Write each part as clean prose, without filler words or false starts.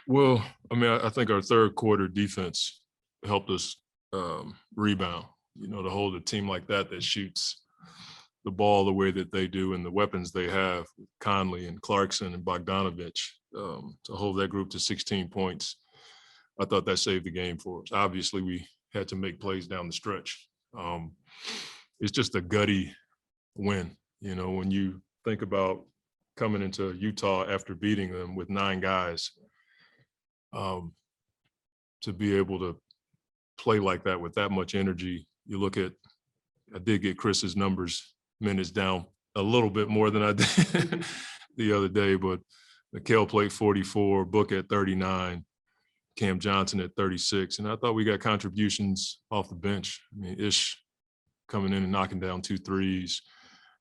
Well, I mean, I think our third quarter defense helped us rebound. To hold a team like that shoots the ball the way that they do and the weapons they have, Conley and Clarkson and Bogdanovich, to hold that group to 16 points, I thought that saved the game for us. Obviously, we had to make plays down the stretch. It's just a gutty win. When you think about coming into Utah after beating them with 9 guys, to be able to play like that with that much energy. You look at, I did get Chris's minutes down a little bit more than I did the other day, but Mikal played 44, Book at 39, Cam Johnson at 36, and I thought we got contributions off the bench. I mean, Ish coming in and knocking down 2 threes.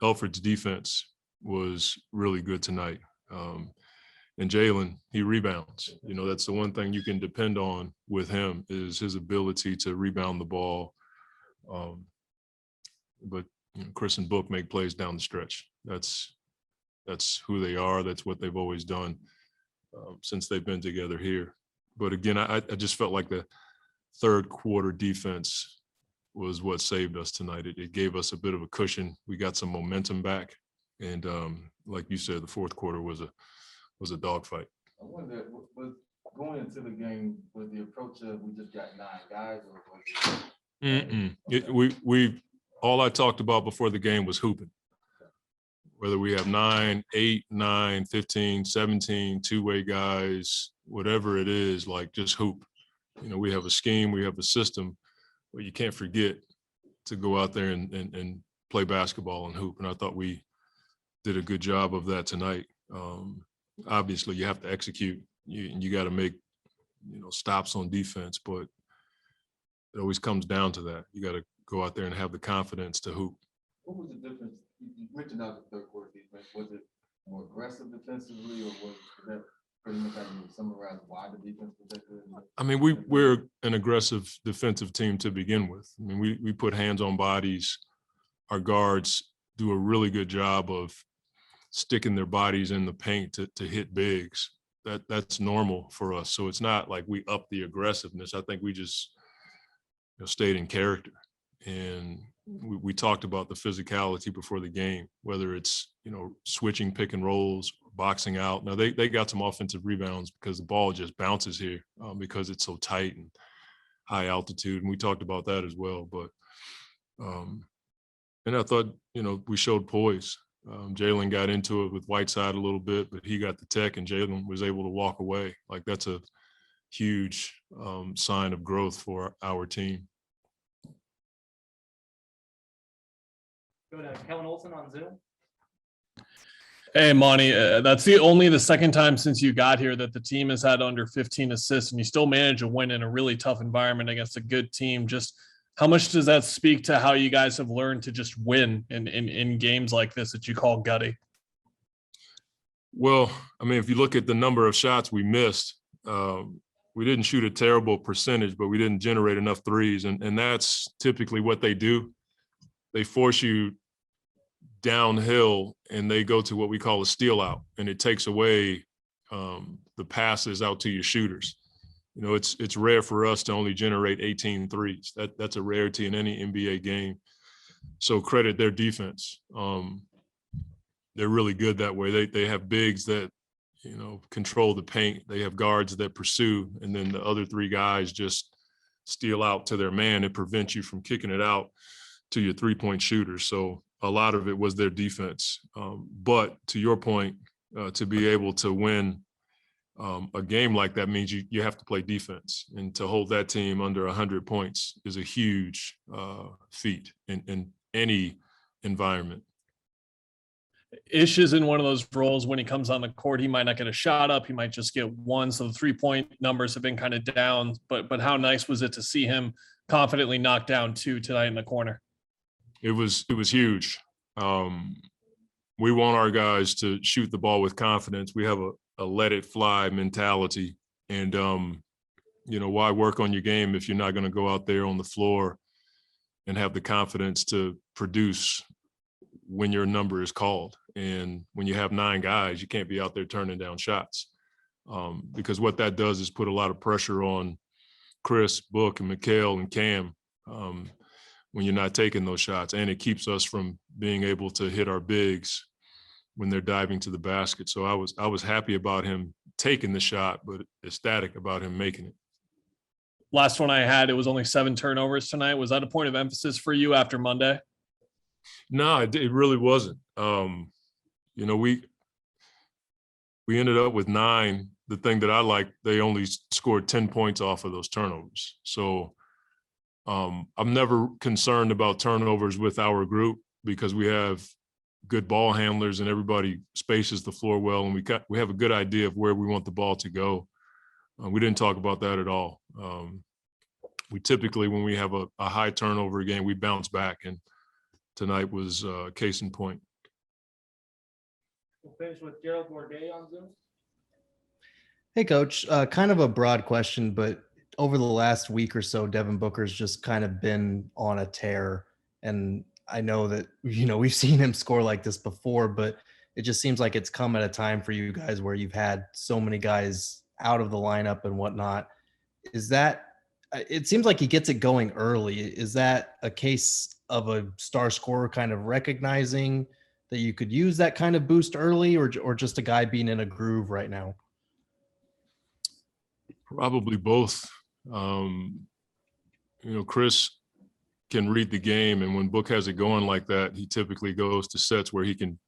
Elford's defense was really good tonight. And Jalen, he rebounds. That's the one thing you can depend on with him is his ability to rebound the ball. But Chris and Book make plays down the stretch. That's who they are. That's what they've always done since they've been together here. But again, I just felt like the third quarter defense was what saved us tonight. It gave us a bit of a cushion. We got some momentum back. And like you said, the fourth quarter was a dogfight. I wonder, was going into the game, was the approach of we just got 9 guys, or was it? We all I talked about before the game was hooping. Whether we have 9, 8, 9, 15, 17, two-way guys, whatever it is, like just hoop. We have a scheme, we have a system, but you can't forget to go out there and play basketball and hoop. And I thought we did a good job of that tonight. Obviously, you have to execute. You got to make, stops on defense, but it always comes down to that. You got to go out there and have the confidence to hoop. What was the difference? You mentioned out the third quarter defense. Was it more aggressive defensively, or was that pretty much how you summarize why the defense was that good? I mean, we're an aggressive defensive team to begin with. I mean, we put hands on bodies. Our guards do a really good job of sticking their bodies in the paint to hit bigs. That's normal for us. So it's not like we up the aggressiveness. I think we just stayed in character. And we talked about the physicality before the game, whether it's, switching pick and rolls, boxing out. Now they got some offensive rebounds because the ball just bounces here because it's so tight and high altitude. And we talked about that as well. But, and I thought, we showed poise. Jalen got into it with Whiteside a little bit, but he got the tech and Jalen was able to walk away. Like that's a huge sign of growth for our team. Go to Kellen Olson on Zoom. Hey, Monty, that's only the second time since you got here that the team has had under 15 assists, and you still manage to win in a really tough environment against a good team. Just how much does that speak to how you guys have learned to just win in games like this that you call gutty? Well, I mean, if you look at the number of shots we missed, we didn't shoot a terrible percentage, but we didn't generate enough threes. And that's typically what they do. They force you downhill and they go to what we call a steal out, and it takes away the passes out to your shooters. It's rare for us to only generate 18 threes. That's a rarity in any NBA game. So credit their defense. They're really good that way. They have bigs that, control the paint. They have guards that pursue, and then the other 3 guys just steal out to their man. It prevents you from kicking it out to your 3-point shooters. So a lot of it was their defense. But to your point, to be able to win a game like that means you have to play defense, and to hold that team under 100 points is a huge feat in any environment. Ish is in one of those roles when he comes on the court, he might not get a shot up. He might just get one. So the 3-point numbers have been kind of down, but how nice was it to see him confidently knock down 2 tonight in the corner? It was huge. We want our guys to shoot the ball with confidence. We have a let it fly mentality, and why work on your game if you're not going to go out there on the floor and have the confidence to produce when your number is called? And when you have 9 guys, you can't be out there turning down shots. because what that does is put a lot of pressure on Chris, Book, and Mikhail and Cam when you're not taking those shots, and it keeps us from being able to hit our bigs when they're diving to the basket. So I was happy about him taking the shot, but ecstatic about him making it. Last one I had, it was only 7 turnovers tonight. Was that a point of emphasis for you after Monday? No, it really wasn't. You know, we ended up with 9. The thing that I like, they only scored 10 points off of those turnovers. So I'm never concerned about turnovers with our group because we have good ball handlers and everybody spaces the floor well, and we have a good idea of where we want the ball to go. We didn't talk about that at all. We typically, when we have a high turnover game, we bounce back, and tonight was case in point. We'll finish with Gerald Bourget on Zoom. Hey, Coach. Kind of a broad question, but over the last week or so, Devin Booker's just kind of been on a tear. And I know that, you know, we've seen him score like this before, but it just seems like it's come at a time for you guys where you've had so many guys out of the lineup and whatnot. Is that, it seems like he gets it going early. Is that a case of a star scorer kind of recognizing that you could use that kind of boost early, or just a guy being in a groove right now? Probably both. You know, Chris can read the game, and when Book has it going like that, he typically goes to sets where he can,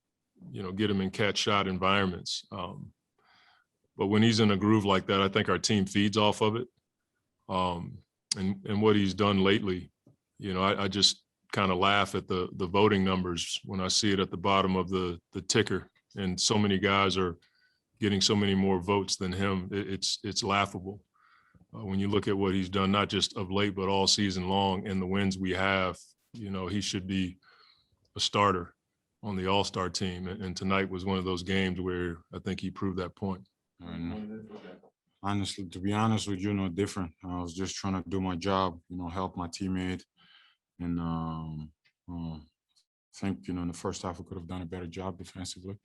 you know, get him in catch shot environments. But when he's in a groove like that, I think our team feeds off of it. And what he's done lately, you know, I just kind of laugh at the voting numbers when I see it at the bottom of the ticker, and so many guys are getting so many more votes than him. It's laughable. When you look at what he's done, not just of late, but all season long, and the wins we have, you know, he should be a starter on the All-Star team. And tonight was one of those games where I think he proved that point. Honestly, to be honest with you, no different. I was just trying to do my job, you know, help my teammate. And I think, you know, in the first half, we could have done a better job defensively,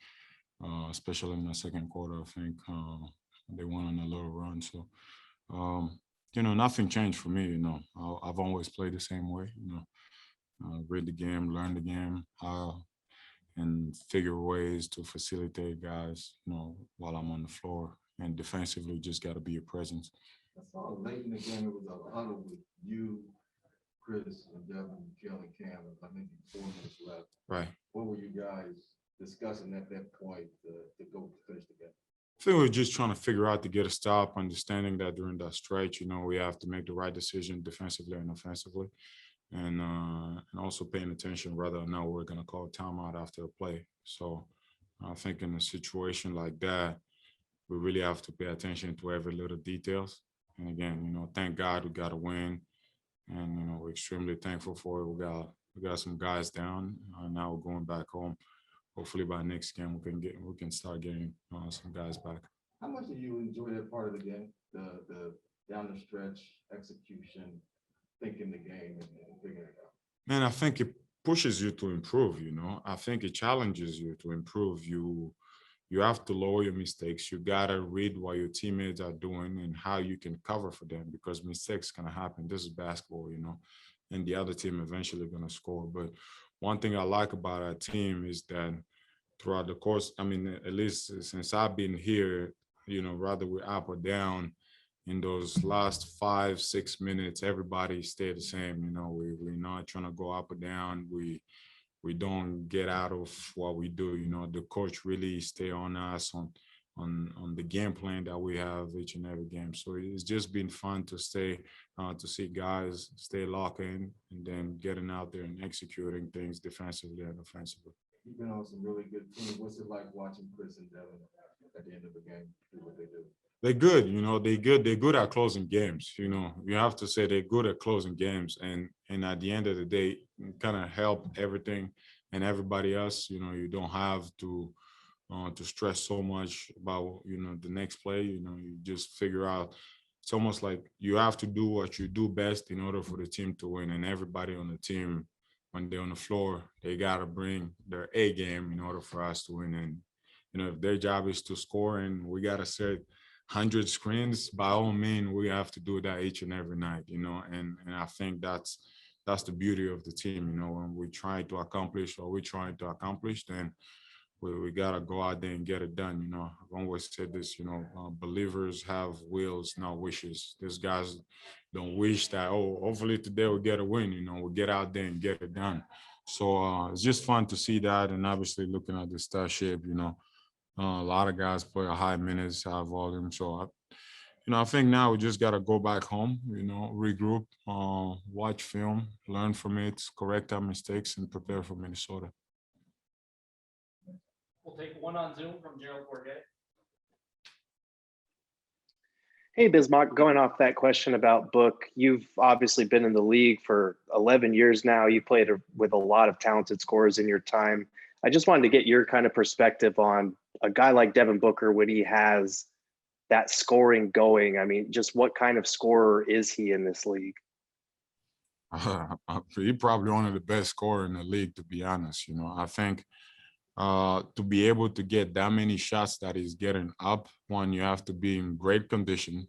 especially in the second quarter. I think they went on a little run. So, you know, nothing changed for me. You know, I've always played the same way, you know, read the game, learn the game, and figure ways to facilitate guys, you know, while I'm on the floor. And defensively, just got to be a presence. I saw late in the game, it was a huddle with you, Chris, and Devin, Mikhail, and Cam. I think 4 minutes left. Right. What were you guys discussing at that point to go finish the game? I think we're just trying to figure out to get a stop, understanding that during that stretch, you know, we have to make the right decision defensively and offensively, and also paying attention whether or not we're going to call timeout after a play. So I think in a situation like that, we really have to pay attention to every little details. And again, you know, thank God we got a win, and you know, we're extremely thankful for it. We got some guys down. Now we're going back home. Hopefully by next game we can start getting some guys back. How much do you enjoy that part of the game? The down the stretch execution, thinking the game and figuring it out. Man, I think it pushes you to improve. You know, I think it challenges you to improve. You have to lower your mistakes. You gotta read what your teammates are doing and how you can cover for them, because mistakes gonna happen. This is basketball, you know, and the other team eventually gonna score. But one thing I like about our team is that throughout the course, I mean, at least since I've been here, you know, whether we're up or down, in those last 5-6 minutes, everybody stay the same. You know, we're not trying to go up or down. We don't get out of what we do. You know, the coach really stay on us on the game plan that we have each and every game. So it's just been fun to stay to see guys stay locked in, and then getting out there and executing things defensively and offensively. You've been on some really good teams. What's it like watching Chris and Devin at the end of the game do what they do? They're good, you know, they're good at closing games. You know, you have to say they're good at closing games, and at the end of the day, kind of help everything and everybody else. You know, you don't have to stress so much about, you know, the next play. You know, you just figure out. It's almost like you have to do what you do best in order for the team to win, and everybody on the team, when they're on the floor, they got to bring their A game in order for us to win. And, you know, if their job is to score, and we got to set 100 screens, by all means, we have to do that each and every night, you know, and I think that's the beauty of the team, you know, when we try to accomplish what we're trying to accomplish, then we gotta go out there and get it done, you know. I've always said this, you know, believers have wills, not wishes. These guys don't wish that, oh, hopefully today we'll get a win, you know, we'll get out there and get it done. So it's just fun to see that, and obviously looking at the star shape, you know, a lot of guys play a high minutes, high volume. So, you know, I think now we just got to go back home, you know, regroup, watch film, learn from it, correct our mistakes, and prepare for Minnesota. We'll take one on Zoom from Gerald Bourget. Hey, Bismack, going off that question about Book, you've obviously been in the league for 11 years now. You played with a lot of talented scorers in your time. I just wanted to get your kind of perspective on a guy like Devin Booker when he has that scoring going. I mean, just what kind of scorer is he in this league? He's probably one of the best scorers in the league, to be honest. You know, I think to be able to get that many shots that he's getting up, one, you have to be in great condition,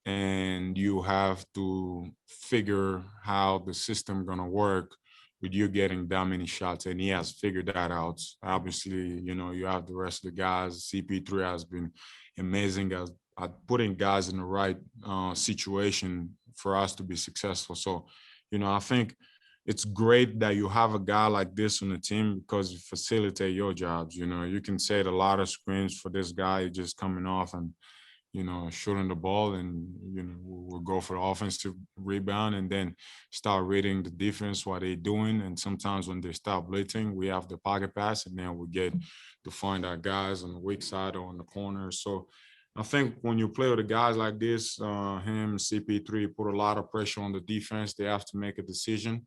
and you have to figure how the system gonna work with you getting that many shots, and he has figured that out. Obviously, you know, you have the rest of the guys. CP3 has been amazing at putting guys in the right situation for us to be successful. So, you know, I think it's great that you have a guy like this on the team because it facilitates your jobs. You know, you can set a lot of screens for this guy just coming off and, you know, shooting the ball, and, you know, we'll go for the offensive rebound and then start reading the defense, what they're doing. And sometimes when they start blitzing, we have the pocket pass, and then we get to find our guys on the weak side or on the corner. So I think when you play with the guys like this, him, CP3, put a lot of pressure on the defense. They have to make a decision,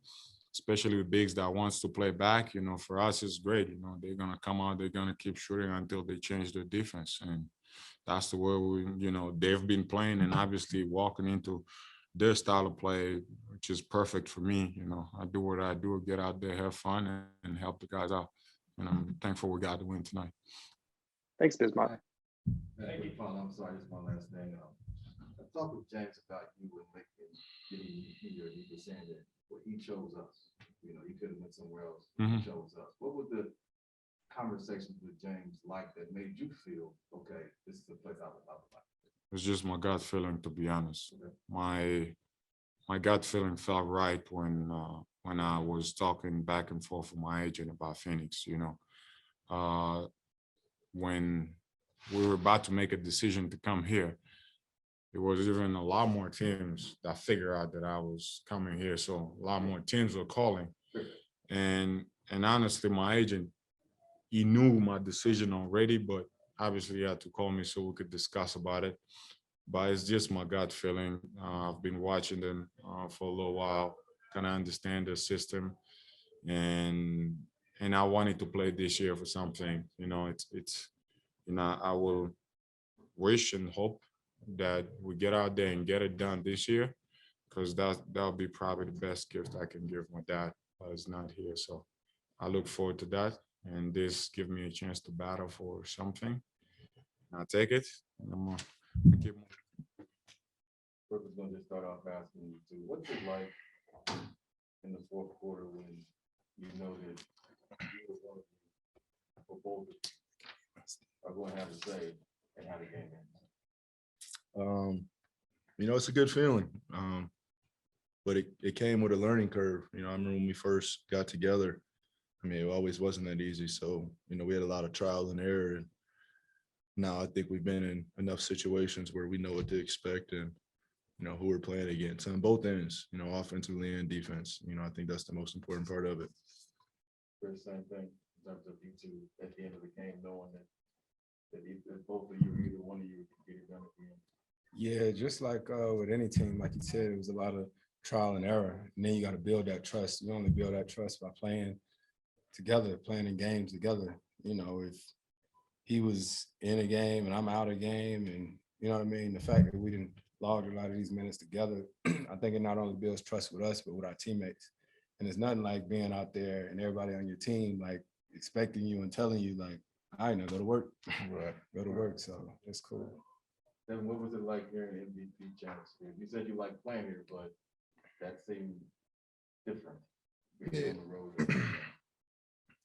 especially with bigs that wants to play back. You know, for us, it's great. You know, they're going to come out, they're going to keep shooting until they change their defense. And that's the way we, you know, they've been playing, and obviously walking into their style of play, which is perfect for me. You know, I do what I do, get out there, have fun, and help the guys out. And I'm thankful we got the win tonight. Thanks, Bismack. Thank you. I'm sorry, just one last thing. I talked with James about you and getting you here. You were saying that, well, he chose us. You know, he could have went somewhere else. He chose us. What was the conversations with James like that made you feel, okay, this is the place I would like? It's just my gut feeling, to be honest. Okay. My gut feeling felt right when I was talking back and forth with my agent about Phoenix. You know, when we were about to make a decision to come here, there was even a lot more teams that figured out that I was coming here. So a lot more teams were calling. And honestly, my agent, he knew my decision already, but obviously he had to call me so we could discuss about it. But it's just my gut feeling. I've been watching them for a little while, kind of understand the system. And I wanted to play this year for something. You know, it's you know, I will wish and hope that we get out there and get it done this year, because that'll be probably the best gift I can give my dad, but he's not here. So I look forward to that, and this give me a chance to battle for something. I'll take it, and I'm gonna keep moving. Brooke is going to just start off asking you too, what's it like in the fourth quarter when you know that you were going to, for both are going to have to say and how the game ends? You know, it's a good feeling, but it came with a learning curve. You know, I remember when we first got together, I mean, it always wasn't that easy. So, you know, we had a lot of trial and error. And now I think we've been in enough situations where we know what to expect and, you know, who we're playing against on both ends, you know, offensively and defense. You know, I think that's the most important part of it. For the same thing in terms of you two at the end of the game, knowing that both of you, either one of you can get it done at the end. Yeah, just like with any team, like you said, it was a lot of trial and error. And then you got to build that trust. You only build that trust by playing together, playing in games together. You know, if he was in a game and I'm out of game, and you know what I mean, the fact that we didn't log a lot of these minutes together, I think it not only builds trust with us, but with our teammates. And it's nothing like being out there and everybody on your team, like expecting you and telling you, like, all right, now go to work. Right. Go to work. So it's cool. Then what was it like here in MVP chance? You said you like playing here, but that seemed different. Being on the road.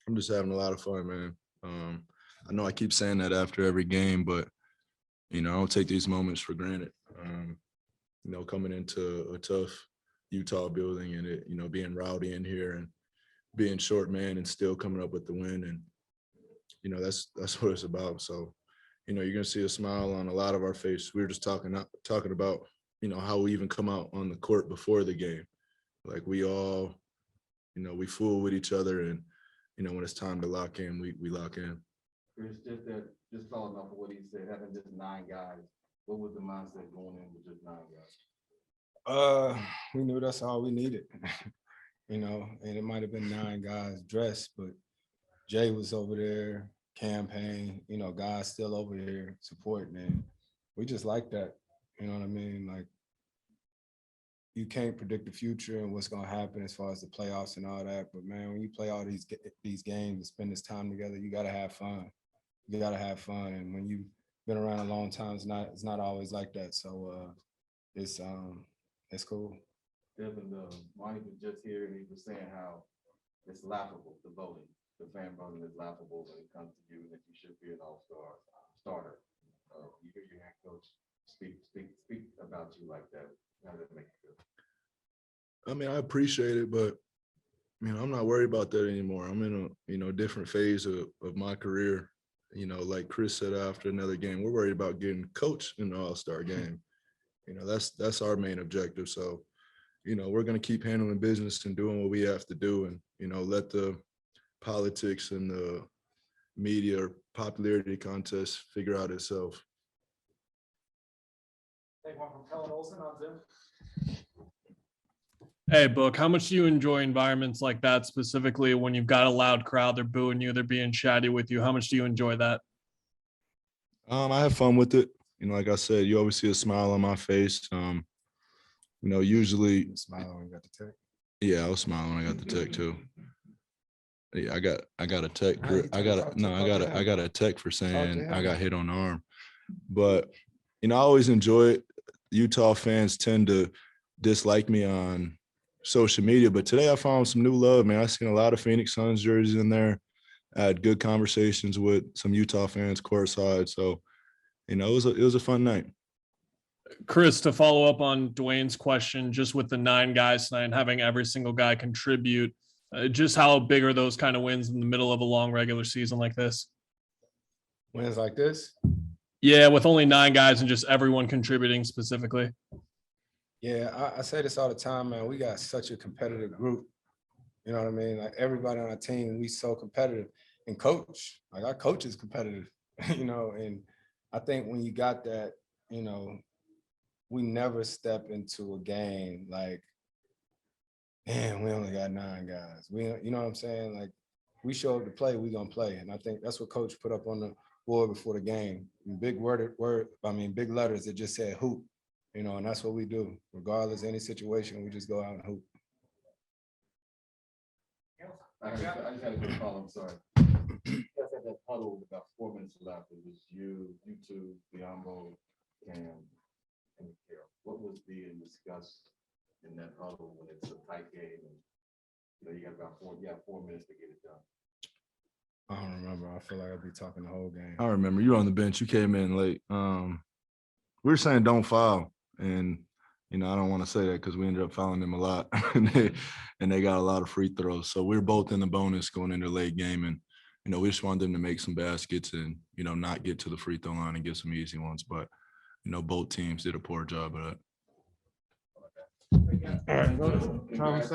I'm just having a lot of fun, man. I know I keep saying that after every game, but I don't take these moments for granted. Coming into a tough Utah building and it, being rowdy in here and being short man and still coming up with the win, and that's what it's about. So, you're gonna see a smile on a lot of our face. We were just talking about how we even come out on the court before the game, like we all, we fool with each other, and when it's time to lock in, we lock in. It's just following off of what he said, having just 9 guys. What was the mindset going in with just 9 guys? We knew that's all we needed, and it might have been 9 guys dressed, but Jay was over there, campaign, guys still over here supporting, and we just like that. You know what I mean? Like, you can't predict the future and what's gonna happen as far as the playoffs and all that. But man, when you play all these games and spend this time together, you gotta have fun. You gotta have fun, and when you've been around a long time, it's not always like that. So it's cool. Devin, Monty was just here and he was saying how it's laughable, the voting. The fan voting is laughable when it comes to you, that you should be an all-star starter. You hear your head coach speak about you like that. How does it make you feel? I mean, I appreciate it, but I'm not worried about that anymore. I'm in a different phase of my career. Like Chris said after another game, we're worried about getting coached in the All-Star game. That's our main objective. So, we're going to keep handling business and doing what we have to do, and let the politics and the media popularity contest figure out itself. Take one from Kellen Olson on Zoom. Hey, Book, how much do you enjoy environments like that, specifically when you've got a loud crowd, they're booing you, they're being chatty with you? How much do you enjoy that? I have fun with it. Like I said, you always see a smile on my face. Usually. You smile when you got the tech. Yeah, I was smiling when I got the tech too. Yeah, I got a tech. I got a tech for saying I got hit on the arm. But I always enjoy it. Utah fans tend to dislike me on social media, but today I found some new love, man. I seen a lot of Phoenix Suns jerseys in there. I had good conversations with some Utah fans courtside. So, it was a fun night. Chris, to follow up on Dwayne's question, just with the 9 guys tonight and having every single guy contribute, just how big are those kind of wins in the middle of a long regular season like this? Wins like this? Yeah, with only 9 guys and just everyone contributing specifically. Yeah, I say this all the time, man. We got such a competitive group. You know what I mean? Like, everybody on our team, we so competitive. And coach, like, our coach is competitive, and I think when you got that, we never step into a game like, man, we only got 9 guys. You know what I'm saying? Like, we show up to play, we gonna play. And I think that's what coach put up on the board before the game. And big letters that just said hoop. And that's what we do. Regardless of any situation, we just go out and hoop. I just had a good call, I'm sorry. You guys had that huddle with about 4 minutes left. It was you two, Biyombo, and Carol. What was being discussed in that huddle when it's a tight game and you got about 4 minutes to get it done? I don't remember. I feel like I'd be talking the whole game. I remember you were on the bench. You came in late. We were saying don't foul, and I don't want to say that because we ended up fouling them a lot, and they got a lot of free throws. So we were both in the bonus going into the late game, and we just wanted them to make some baskets and not get to the free throw line and get some easy ones. But both teams did a poor job of that. All right, Travis,